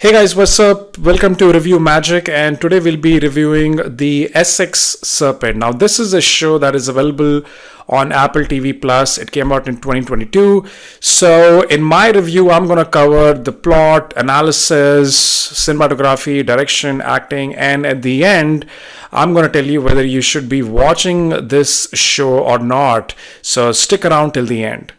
Hey guys, what's up? Welcome to ReviewMagic, and today we'll be reviewing the Essex Serpent. Now, this is a show that is available on Apple TV Plus. It came out in 2022. So, in my review, I'm going to cover the plot, analysis, cinematography, direction, acting, and at the end, I'm going to tell you whether you should be watching this show or not. So, stick around till the end.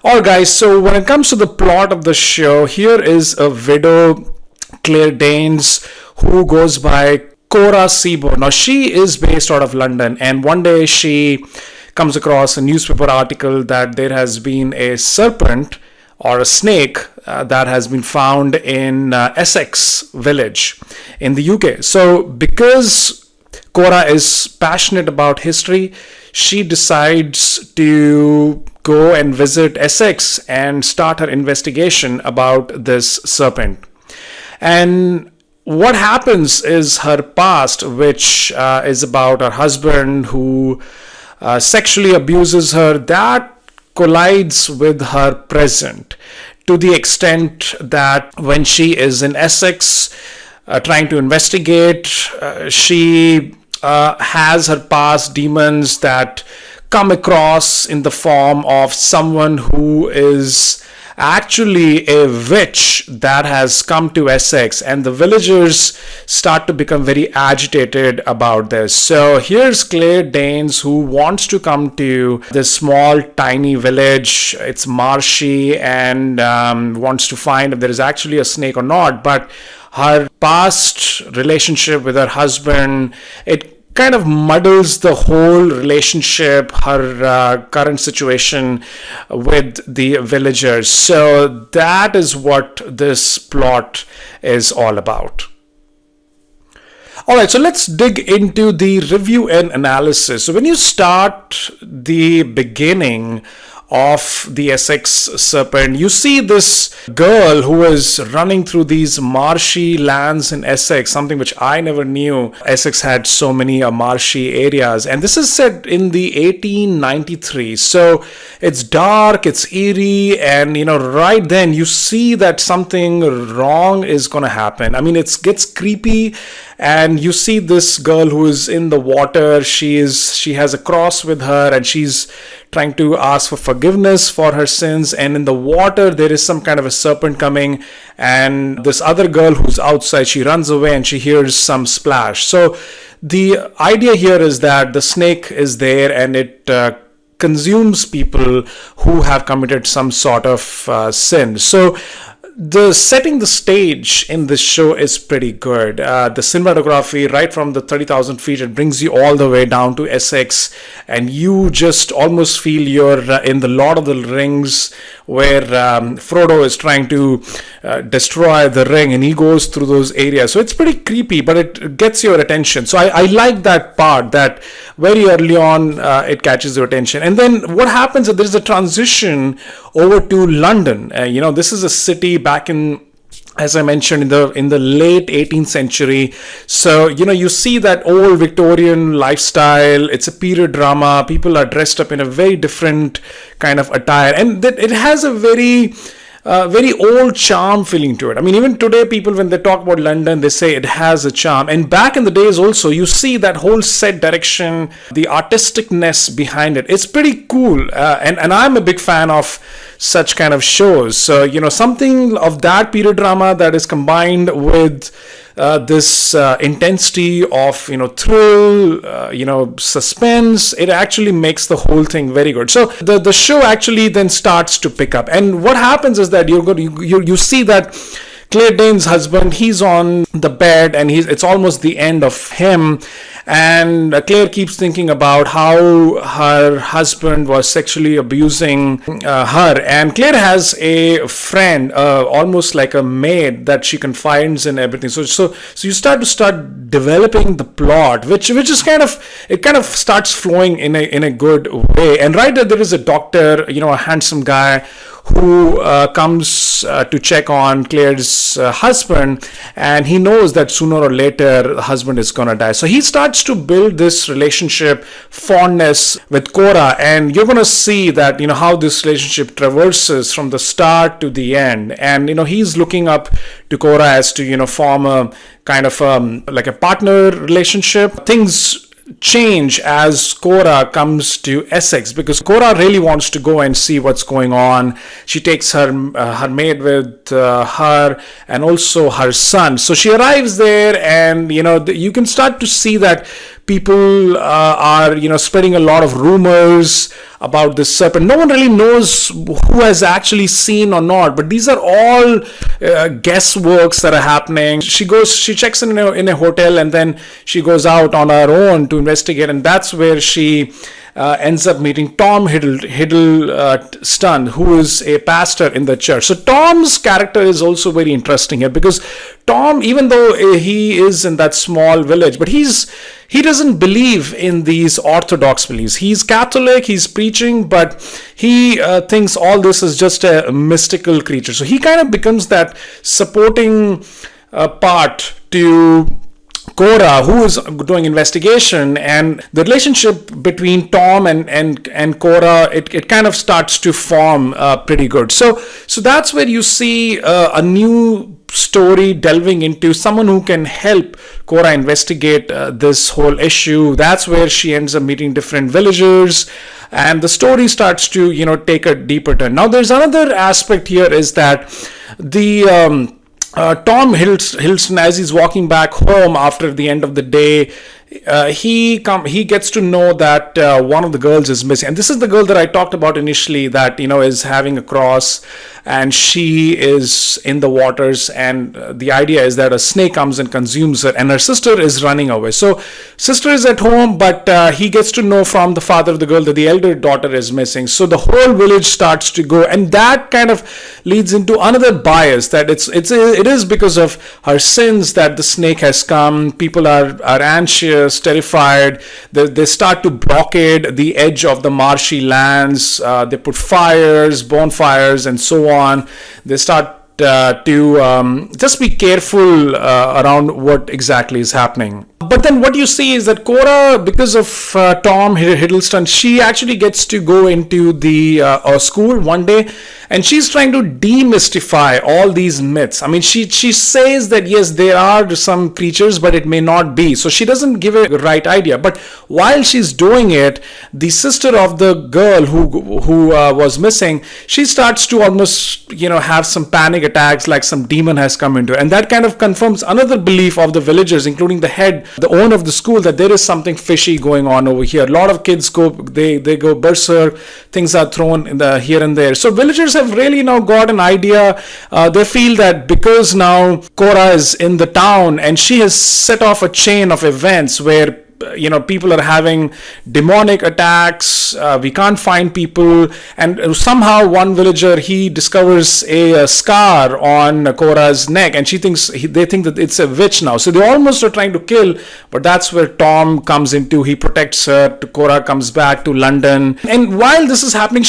Alright guys, so when it comes to the plot of the show, here is a widow, Claire Danes, who goes by Cora Seaborn. Now she is based out of London, and one day she comes across a newspaper article that there has been a serpent or a snake that has been found in Essex village in the UK. So because Cora is passionate about history, she decides to go and visit Essex and start her investigation about this serpent. And what happens is her past, which is about her husband who sexually abuses her, that collides with her present to the extent that when she is in Essex trying to investigate, she has her past demons that come across in the form of someone who is actually a witch that has come to Essex, and the villagers start to become very agitated about this. So here's Claire Danes, who wants to come to this small tiny village. It's marshy, and wants to find if there is actually a snake or not, but her past relationship with her husband, it kind of muddles the whole relationship, her current situation with the villagers. So that is what this plot is all about. Alright, so let's dig into the review and analysis. So when you start the beginning of the Essex Serpent, you see this girl who is running through these marshy lands in Essex, something which I never knew. Essex had so many marshy areas, and this is set in the 1893. So it's dark, it's eerie, and right then you see that something wrong is going to happen. I mean, it gets creepy, and you see this girl who is in the water. She has a cross with her, and she's trying to ask for forgiveness for her sins, and in the water there is some kind of a serpent coming, and this other girl who's outside, she runs away and she hears some splash. So the idea here is that the snake is there, and it consumes people who have committed some sort of sin. So the setting the stage in this show is pretty good. The cinematography, right from the 30,000 feet, it brings you all the way down to Essex, and you just almost feel you're in the Lord of the Rings, where Frodo is trying to destroy the ring, and he goes through those areas. So it's pretty creepy, but it gets your attention. So I like that part, that very early on it catches your attention. And then what happens is there's a transition over to London. This is a city back in, as I mentioned, in the late 18th century. So you see that old Victorian lifestyle. It's a period drama. People are dressed up in a very different kind of attire, and it has a very old charm feeling to it. I mean, even today, people, when they talk about London, they say it has a charm. And back in the days also, you see that whole set direction, the artisticness behind it. It's pretty cool. And I'm a big fan of such kind of shows. So, something of that period drama that is combined with this intensity of thrill, suspense, it actually makes the whole thing very good. So the show actually then starts to pick up, and what happens is that you see that Claire Danes' husband, he's on the bed, and it's almost the end of him, and Claire keeps thinking about how her husband was sexually abusing her. And Claire has a friend, almost like a maid, that she confides in everything. So you start developing the plot, which is kind of starts flowing in a good way. And right there is a doctor, a handsome guy, who comes to check on Claire's husband, and he knows that sooner or later the husband is gonna die. So he starts to build this relationship, fondness with Cora, and you're gonna see that, you know, how this relationship traverses from the start to the end. And, you know, he's looking up to Cora as to, you know, form a kind of like a partner relationship. Things change as Cora comes to Essex, because Cora really wants to go and see what's going on. She takes her maid with her, and also her son. So she arrives there, and, you know, you can start to see that people are, you know, spreading a lot of rumors about this serpent. No one really knows who has actually seen or not, but these are all guessworks that are happening. She checks in a hotel, and then she goes out on her own to investigate, and that's where she ends up meeting Tom Hiddleston, who is a pastor in the church. So Tom's character is also very interesting here, because Tom, even though he is in that small village, but he doesn't believe in these orthodox beliefs. He's Catholic, he's preaching, but he thinks all this is just a mystical creature. So he kind of becomes that supporting part to Cora, who is doing investigation, and the relationship between Tom and Cora, it kind of starts to form pretty good. So that's where you see a new story delving into someone who can help Cora investigate this whole issue. That's where she ends up meeting different villagers, and the story starts to, you know, take a deeper turn. Now there's another aspect here, is that the Tom Hiddleston, as he's walking back home after the end of the day, he gets to know that one of the girls is missing, and this is the girl that I talked about initially, that, you know, is having a cross, and she is in the waters, and the idea is that a snake comes and consumes her, and her sister is running away. So sister is at home, but he gets to know from the father of the girl that the elder daughter is missing. So the whole village starts to go, and that kind of leads into another bias, that it is because of her sins that the snake has come. People are anxious, terrified. They start to blockade the edge of the marshy lands. They put bonfires, and so on. They start to just be careful around what exactly is happening. But then what you see is that Cora, because of Tom Hiddleston, she actually gets to go into the school one day, and she's trying to demystify all these myths. I mean, she says that yes, there are some creatures, but it may not be. So she doesn't give a right idea. But while she's doing it, the sister of the girl who was missing, she starts to almost, you know, have some panic attacks, like some demon has come into her. And that kind of confirms another belief of the villagers, including the head, the owner of the school, that there is something fishy going on over here. A lot of kids go berserk, things are thrown in the here and there. So villagers have really now got an idea. They feel that because now Cora is in the town, and she has set off a chain of events where, you know, people are having demonic attacks, we can't find people, and somehow one villager, he discovers a scar on Cora's neck, and they think that it's a witch now. So they almost are trying to kill, but that's where Tom comes into. He protects her. Cora comes back to London, and while this is happening,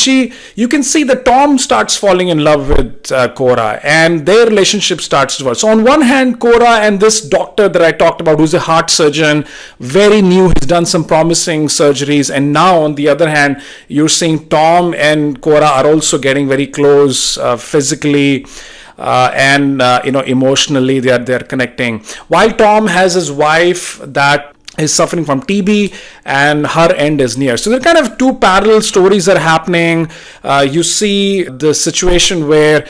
you can see that Tom starts falling in love with Cora, and their relationship starts to work. So on one hand, Cora and this doctor that I talked about, who's a heart surgeon, very new, he's done some promising surgeries, and now on the other hand, you're seeing Tom and Cora are also getting very close physically, and you know, emotionally they're connecting. While Tom has his wife that is suffering from TB, and her end is near. So there are kind of two parallel stories that are happening. You see the situation where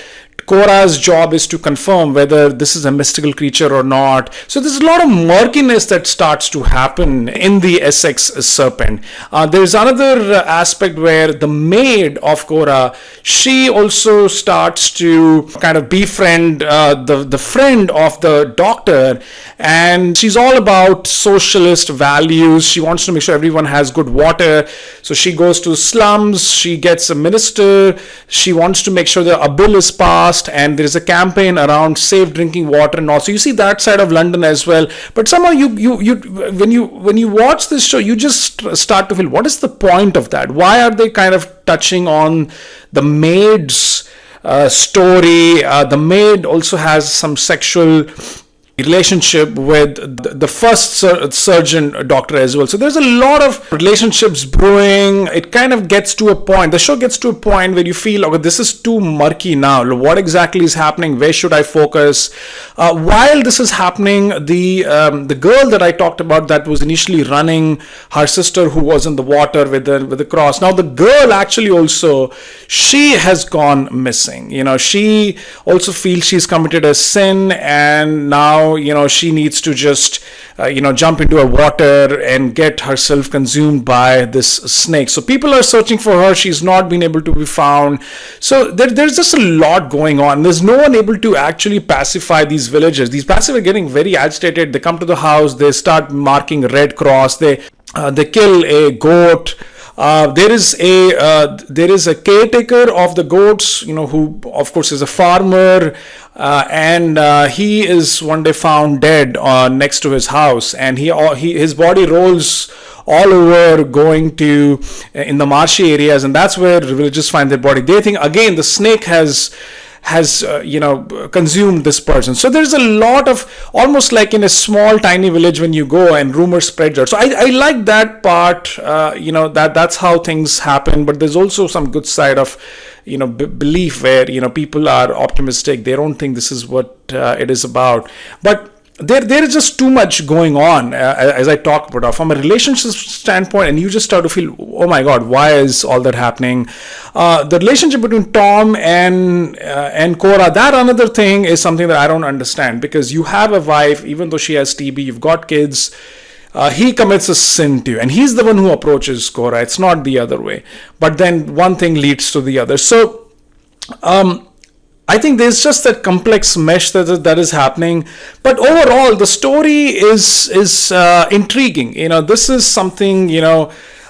Cora's job is to confirm whether this is a mystical creature or not. So there's a lot of murkiness that starts to happen in the Essex Serpent. There's another aspect where the maid of Cora, she also starts to kind of befriend the friend of the doctor, and she's all about socialist values. She wants to make sure everyone has good water. So she goes to slums, she gets a minister, she wants to make sure that a bill is passed, and there is a campaign around safe drinking water and all. So you see that side of London as well. But somehow when you watch this show, you just start to feel, what is the point of that? Why are they kind of touching on the maid's story. The maid also has some sexual relationship with the first surgeon doctor as well. So there's a lot of relationships brewing. It kind of gets to a point, the show gets to a point where you feel, okay, this is too murky now. What exactly is happening? Where should I focus? While this is happening, the girl that I talked about that was initially running, her sister who was in the water with the cross, now the girl actually also, she has gone missing. She also feels she's committed a sin, and now she needs to just jump into a water and get herself consumed by this snake. So people are searching for her. She's not been able to be found. So there's just a lot going on. There's no one able to actually pacify these villagers. These passive are getting very agitated. They come to the house, they start marking red cross, they kill a goat. There is a caretaker of the goats, who of course is a farmer, and he is one day found dead next to his house, and his body rolls all over going to in the marshy areas, and that's where villagers find their body. They think again the snake has consumed this person. So there's a lot of, almost like in a small tiny village when you go, and rumors spread out. So I like that part, that's how things happen. But there's also some good side of belief where people are optimistic. They don't think this is what it is about. But there is just too much going on, as I talked about, from a relationship standpoint, and you just start to feel, oh my god, why is all that happening? The relationship between Tom and Cora, that another thing is something that I don't understand, because you have a wife, even though she has TB, you've got kids, he commits a sin to you, and he's the one who approaches Cora. It's not the other way. But then one thing leads to the other. So I think there's just that complex mesh that is happening, but overall the story is intriguing. This is something,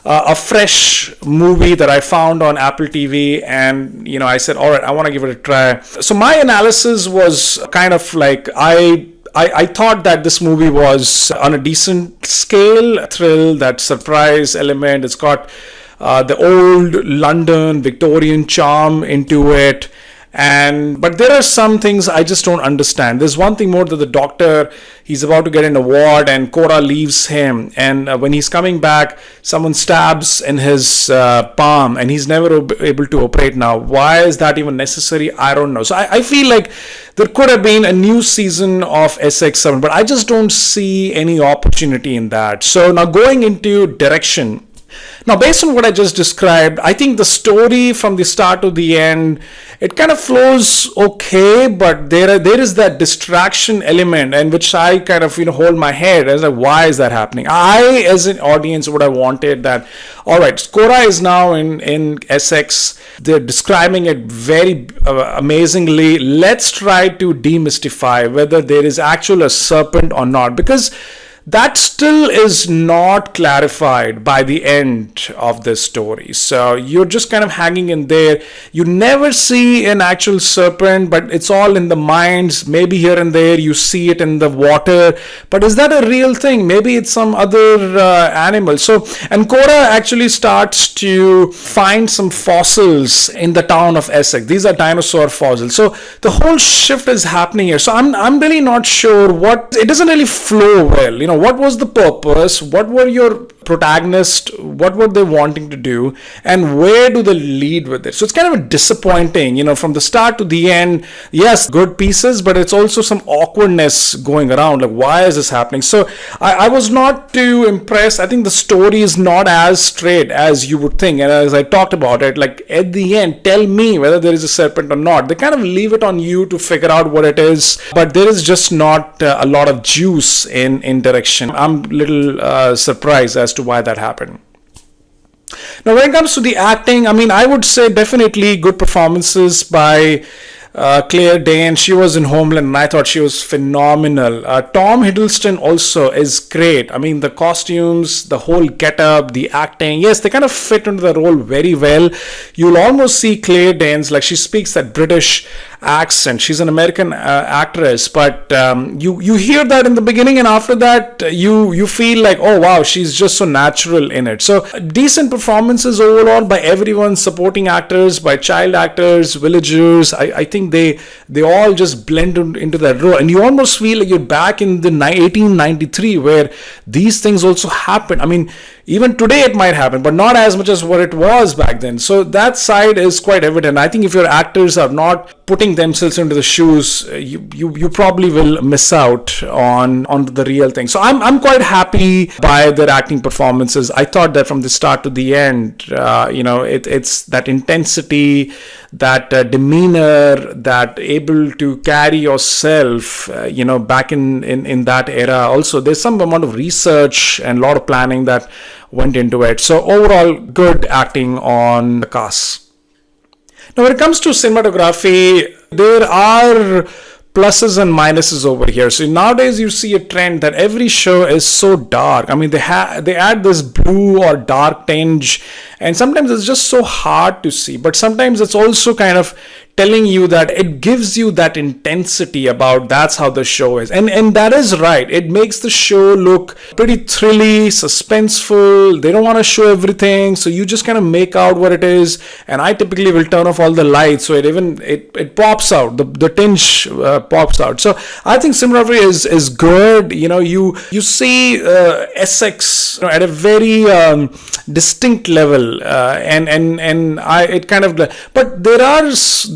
a fresh movie that I found on Apple TV, and I said, all right, I want to give it a try. So my analysis was kind of like, I thought that this movie was on a decent scale, thrill, that surprise element. It's got the old London Victorian charm into it. But there are some things I just don't understand. There's one thing more, that the doctor, he's about to get in a ward, and Cora leaves him, and when he's coming back, someone stabs in his palm, and he's never able to operate now. Why is that even necessary? I don't know. So I feel like there could have been a new season of Essex Serpent, but I just don't see any opportunity in that. So now going into direction. Now, based on what I just described, I think the story from the start to the end, it kind of flows okay, but there is that distraction element, and which I kind of hold my head as like, why is that happening? I, as an audience, would have wanted that, all right, Cora is now in Essex. They're describing it very amazingly. Let's try to demystify whether there is actually a serpent or not, because that still is not clarified by the end of this story. So you're just kind of hanging in there. You never see an actual serpent, but it's all in the minds. Maybe here and there you see it in the water, but is that a real thing? Maybe it's some other animal. So, and Cora actually starts to find some fossils in the town of Essex. These are dinosaur fossils. So the whole shift is happening here. So I'm really not sure it doesn't really flow well. What was the purpose? What were your protagonists? What were they wanting to do? And where do they lead with it? So it's kind of disappointing, from the start to the end. Yes, good pieces, but it's also some awkwardness going around. Like, why is this happening? So I was not too impressed. I think the story is not as straight as you would think. And as I talked about it, like at the end, tell me whether there is a serpent or not. They kind of leave it on you to figure out what it is, but there is just not a lot of juice in direction. I'm a little surprised as to why that happened. Now, when it comes to the acting, I would say definitely good performances by Claire Danes, she was in Homeland, and I thought she was phenomenal. Tom Hiddleston also is great. I mean, the costumes, the whole get-up, the acting, yes, they kind of fit into the role very well. You'll almost see Claire Danes, like she speaks that British accent. She's an American actress, but you hear that in the beginning, and after that, you feel like, oh wow, she's just so natural in it. So decent performances overall by everyone, supporting actors, by child actors, villagers. I think they all just blend into that role, and you almost feel like you're back in the 1893 where these things also happen. I mean, even today it might happen, but not as much as what it was back then. So that side is quite evident. I think if your actors are not putting themselves into the shoes, you probably will miss out on the real thing. So I'm quite happy by their acting performances. I thought that from the start to the end, it's that intensity, that demeanor, that able to carry yourself, back in that era. Also, there's some amount of research and a lot of planning that went into it. So overall, good acting on the cast. Now, when it comes to cinematography, there are pluses and minuses over here. So nowadays you see a trend that every show is so dark. I mean, they add this blue or dark tinge, and sometimes it's just so hard to see. But sometimes it's also kind of telling you that it gives you that intensity about that's how the show is, and that is right. It makes the show look pretty thrilly, suspenseful. They don't want to show everything, so you just kind of make out what it is. And I typically will turn off all the lights, so it pops out, the tinge pops out. So I think cinematography is good. You see Essex at a very distinct level, but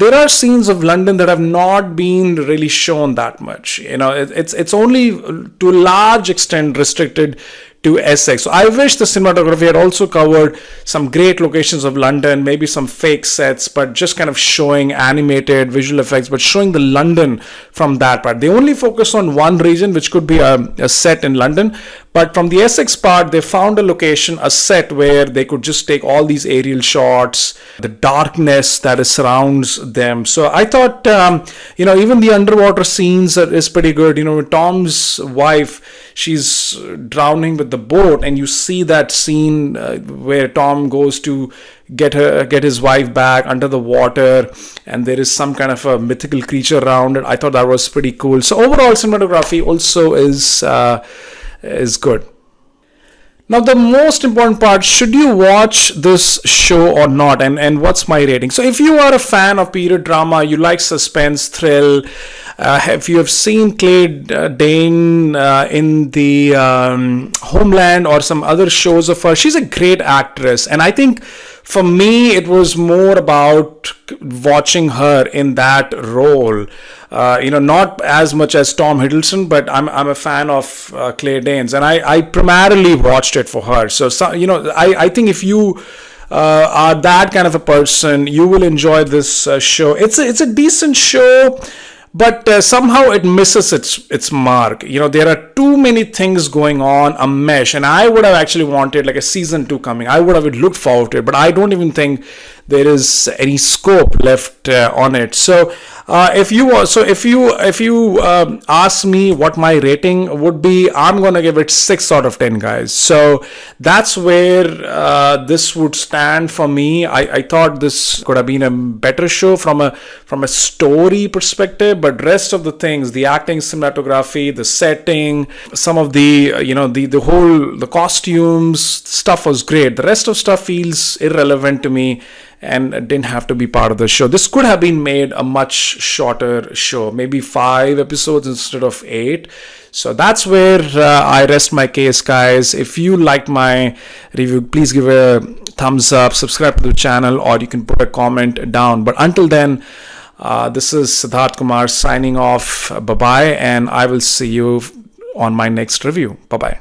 there are scenes of London that have not been really shown that much. It's only to a large extent restricted to Essex. So I wish the cinematography had also covered some great locations of London, maybe some fake sets, but just kind of showing animated visual effects, but showing the London from that part. They only focus on one region, which could be a set in London. But from the Essex part, they found a location, a set where they could just take all these aerial shots, the darkness that surrounds them. So I thought, even the underwater scenes is pretty good. Tom's wife, she's drowning with the boat, and you see that scene where Tom goes to get his wife back under the water, and there is some kind of a mythical creature around it. I thought that was pretty cool. So overall, cinematography also is good. Now, the most important part, should you watch this show or not, and what's my rating? So if you are a fan of period drama, you like suspense, thrill, if you have seen Claire Danes in the Homeland or some other shows of her, she's a great actress. And I think for me, it was more about watching her in that role. Not as much as Tom Hiddleston, but I'm a fan of Claire Danes, and I primarily watched it for her. So I think if you are that kind of a person, you will enjoy this show. It's a decent show, but somehow it misses its mark. There are too many things going on, a mesh, and I would have actually wanted like a season 2 coming. I would have looked forward to it, but I don't even think there is any scope left on it. So if you ask me what my rating would be, I'm gonna give it 6 out of 10, guys. So that's where this would stand for me. I thought this could have been a better show from a story perspective, but rest of the things, the acting, cinematography, the setting, some of the the costumes stuff was great. The rest of stuff feels irrelevant to me and didn't have to be part of the show. This could have been made a much shorter show, maybe 5 episodes instead of 8. So that's where I rest my case, guys. If you liked my review, please give a thumbs up, subscribe to the channel, or you can put a comment down. But until then, this is Sidharth Kumar signing off. Bye-bye, and I will see you on my next review. Bye-bye.